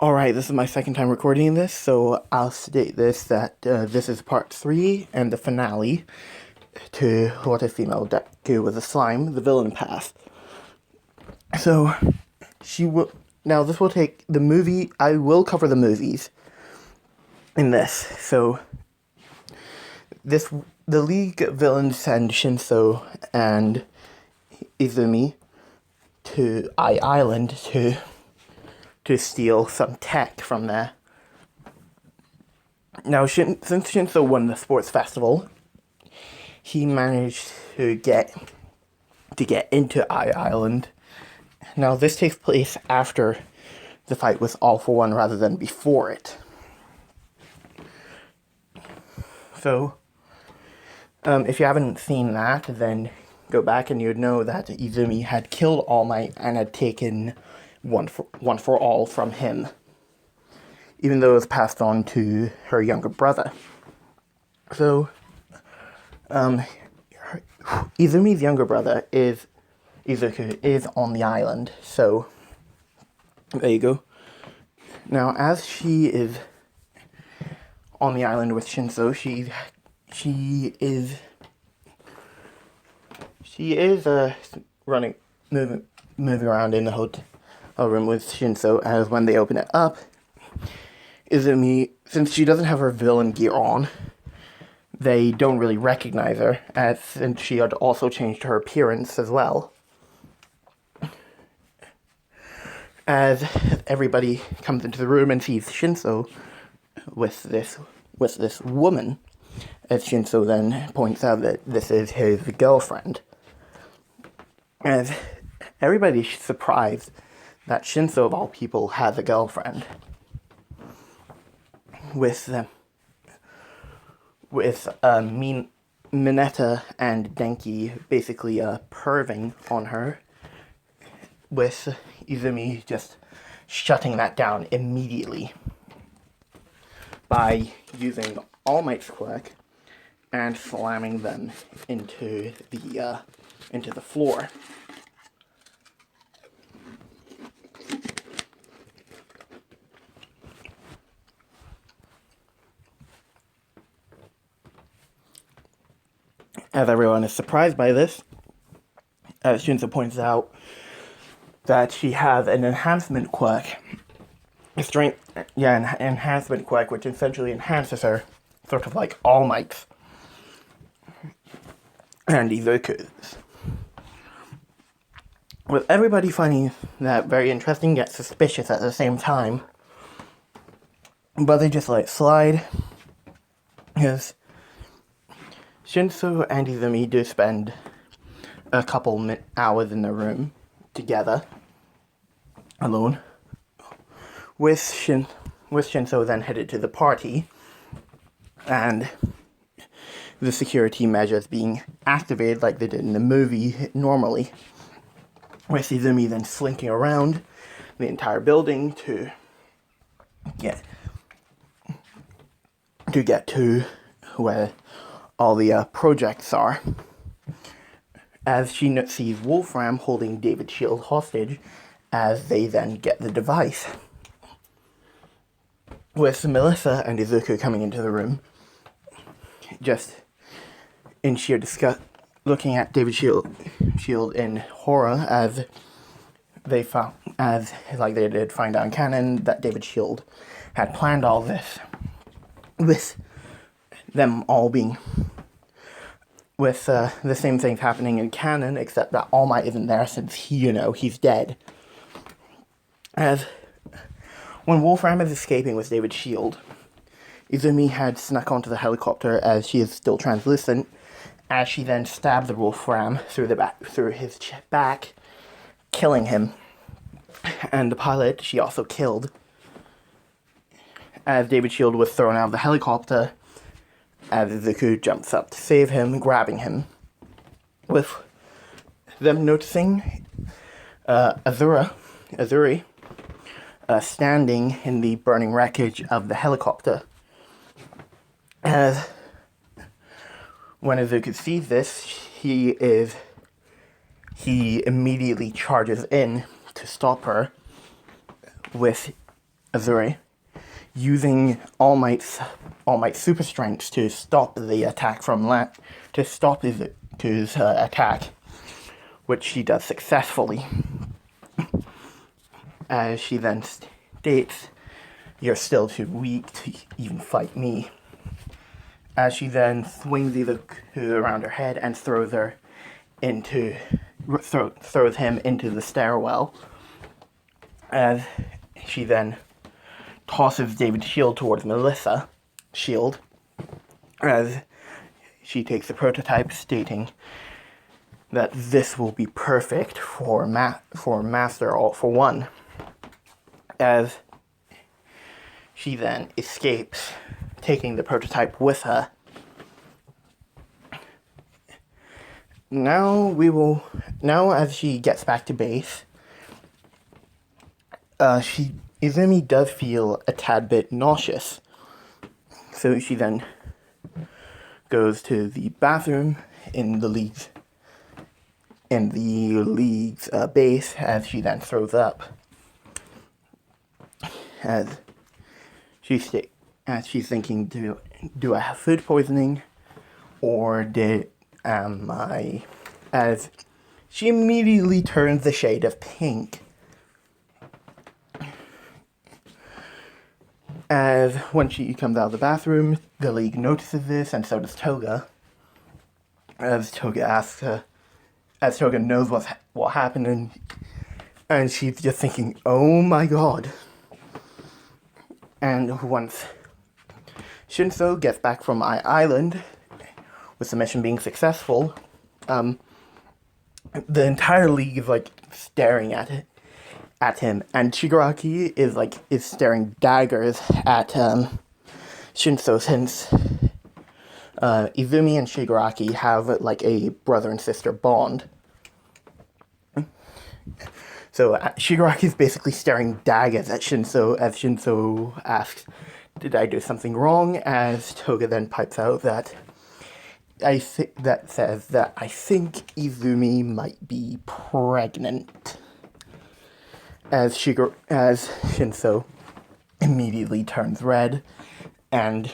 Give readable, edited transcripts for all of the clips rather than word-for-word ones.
Alright, this is my second time recording this, so I'll state this that this is part 3 and the finale to What If Female Deku with a Slime, the villain path. So, she will. Now, this will take the movie. I will cover the movies in this. So, the League villains send Shinso and Izumi to Island to steal some tech from there. Now, since Shinso won the sports festival, he managed to get into Island. Now, this takes place after the fight with All For One rather than before it. So, if you haven't seen that, then go back and you'd know that Izumi had killed All Might and had taken one for all from him, even though it was passed on to her younger brother. So, Izumi's younger brother Izuku is on the island. So, there you go. Now, as she is on the island with Shinso, she is moving around in the hotel room with Shinso. As when they open it up, Izumi, since she doesn't have her villain gear on, they don't really recognize her, since she had also changed her appearance as well. As everybody comes into the room and sees Shinso with this woman, as Shinso then points out that this is his girlfriend. As everybody's surprised that Shinso, of all people, has a girlfriend. With Mineta and Denki basically perving on her, with Izumi just shutting that down immediately by using All Might's quirk and slamming them into the floor. As everyone is surprised by this, as Shinso points out that she has an enhancement quirk, enhancement quirk, which essentially enhances her, sort of like All Might's and Izuku's. With everybody finding that very interesting yet suspicious at the same time, but they just let it slide, because Shinso and Izumi do spend a couple hours in the room together, alone, with Shinso then headed to the party, and the security measures being activated like they did in the movie normally, with Izumi then slinking around the entire building to get to where all the projects are, as she sees Wolfram holding David Shield hostage, as they then get the device. With Melissa and Izuku coming into the room, just in sheer disgust, looking at David Shield in horror, as they did find out in canon that David Shield had planned all this, with them all being with the same things happening in canon, except that All Might isn't there since he's dead. As when Wolfram is escaping with David's shield, Izumi had snuck onto the helicopter as she is still translucent, as she then stabbed the Wolfram through his back, killing him. And the pilot she also killed, as David's shield was thrown out of the helicopter, as Izuku jumps up to save him, grabbing him. With them noticing Azuri, standing in the burning wreckage of the helicopter. As when Izuku sees this, he immediately charges in to stop her, with Azure, using All Might's super strength to stop the attack to stop his attack, which she does successfully. As she then states, "You're still too weak to even fight me." As she then swings Izuku around her head and throws him into the stairwell. As she then tosses David's shield towards Melissa's shield, as she takes the prototype, stating that this will be perfect for Master All for One. As she then escapes, taking the prototype with her. Now as she gets back to base, Izumi does feel a tad bit nauseous. So she then goes to the bathroom in the league's base, as she then throws up. As she's thinking, do I have food poisoning, or as she immediately turns the shade of pink. As when she comes out of the bathroom, the league notices this, and so does Toga. As Toga knows what happened, and she's just thinking, "Oh my god." And once Shinso gets back from Island, with the mission being successful, the entire league is staring at him, and Shigaraki is staring daggers at Shinso, since Izumi and Shigaraki have a brother and sister bond. So Shigaraki's basically staring daggers at Shinso, as Shinso asks, "Did I do something wrong?" As Toga then pipes out that I think Izumi might be pregnant. As Shinso immediately turns red, and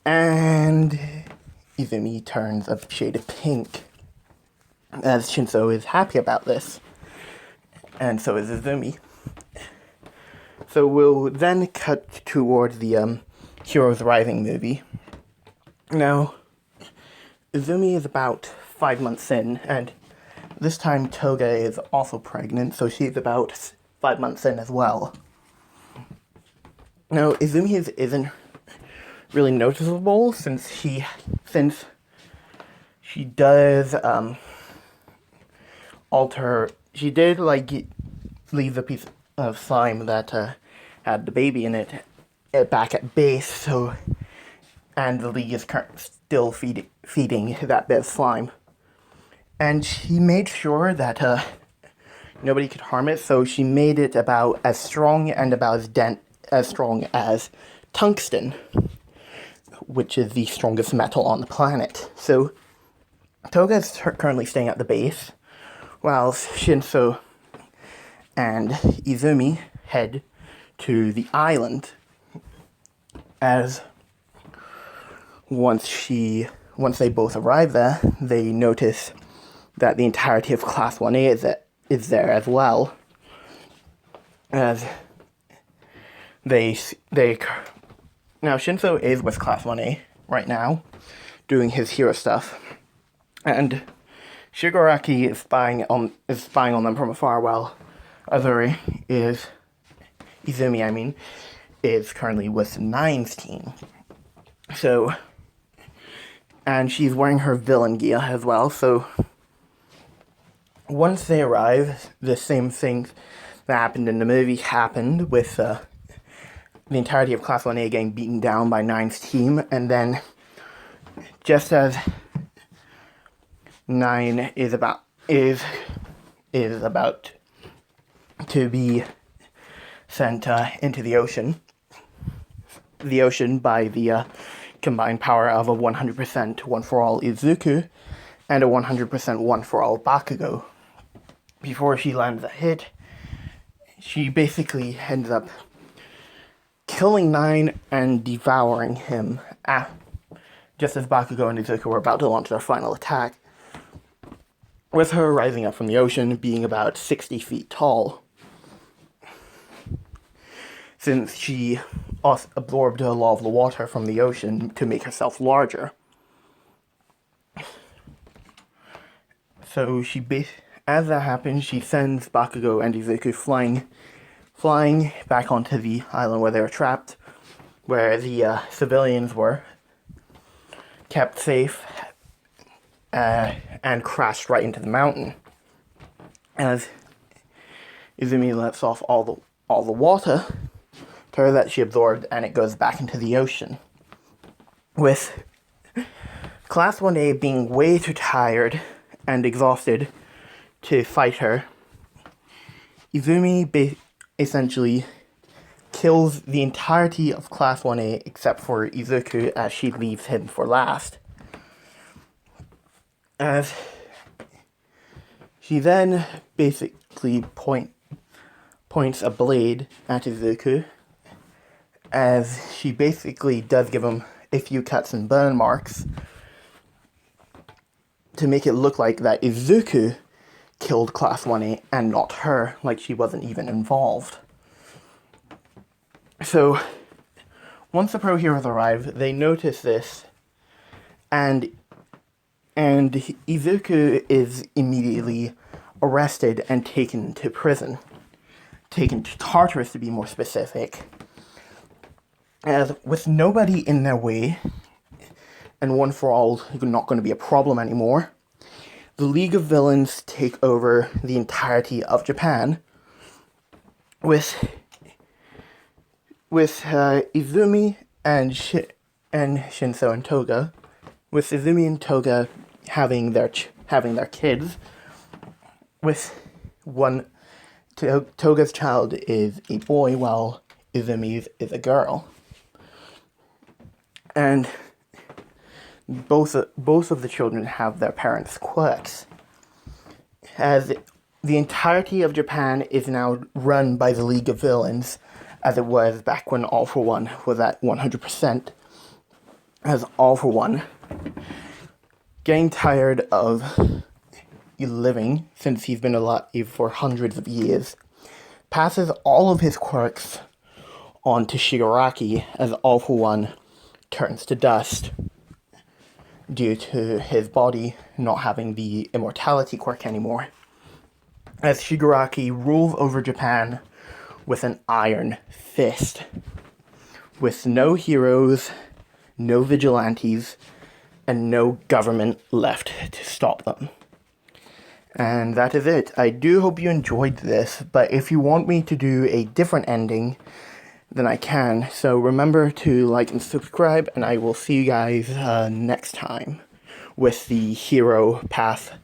Izumi turns a shade of pink, as Shinso is happy about this, and so is Izumi. So we'll then cut towards the Heroes Rising movie. Now, Izumi is about 5 months in, and this time Toga is also pregnant, so she's about 5 months in as well. Now, Izumi isn't really noticeable, since she does she did leave the piece of slime that had the baby in it back at base, and the league is still feeding that bit of slime. And she made sure that nobody could harm it, so she made it about as strong and about as strong as tungsten, which is the strongest metal on the planet. So Toga is currently staying at the base, while Shinso and Izumi head to the island. As once they both arrive there, they notice that the entirety of Class 1A is there as well. As now Shinso is with Class 1A right now, doing his hero stuff, and Shigaraki is spying on them from afar, while Izumi is currently with Nine's team. So, and she's wearing her villain gear as well, so once they arrive, the same things that happened in the movie happened, with the entirety of Class 1A getting beaten down by Nine's team, and then just as Nine is about to be sent into the ocean by the combined power of a 100% one-for-all Izuku and a 100% one-for-all Bakugo. Before she lands a hit, she basically ends up killing Nine and devouring him just as Bakugo and Izuku were about to launch their final attack, with her rising up from the ocean, being about 60 feet tall, since she absorbed a lot of the water from the ocean to make herself larger. So as that happens, she sends Bakugo and Izuku flying back onto the island where they were trapped, where the civilians were kept safe, and crashed right into the mountain. As Izumi lets off all the water to her that she absorbed, and it goes back into the ocean. With Class 1A being way too tired and exhausted to fight her, Izumi essentially kills the entirety of Class 1A except for Izuku, as she leaves him for last. As she then basically points a blade at Izuku, as she basically does give him a few cuts and burn marks to make it look like that Izuku killed Class 1A and not her, like she wasn't even involved. So, once the pro heroes arrive, they notice this, and Izuku is immediately arrested and taken to prison. Taken to Tartarus, to be more specific. As with nobody in their way, and One for All not going to be a problem anymore, the League of Villains take over the entirety of Japan, with Izumi and Shinso and Toga, with Izumi and Toga having their kids, with Toga's child is a boy, while Izumi's is a girl. And both of the children have their parents' quirks, as the entirety of Japan is now run by the League of Villains, as it was back when All for One was at 100%, as All for One, getting tired of living, since he's been alive for hundreds of years, passes all of his quirks on to Shigaraki, as All for One turns to dust due to his body not having the immortality quirk anymore, as Shigaraki rules over Japan with an iron fist, with no heroes, no vigilantes, and no government left to stop them. And that is it. I do hope you enjoyed this, but if you want me to do a different ending, then I can. So remember to like and subscribe, and I will see you guys next time with the hero path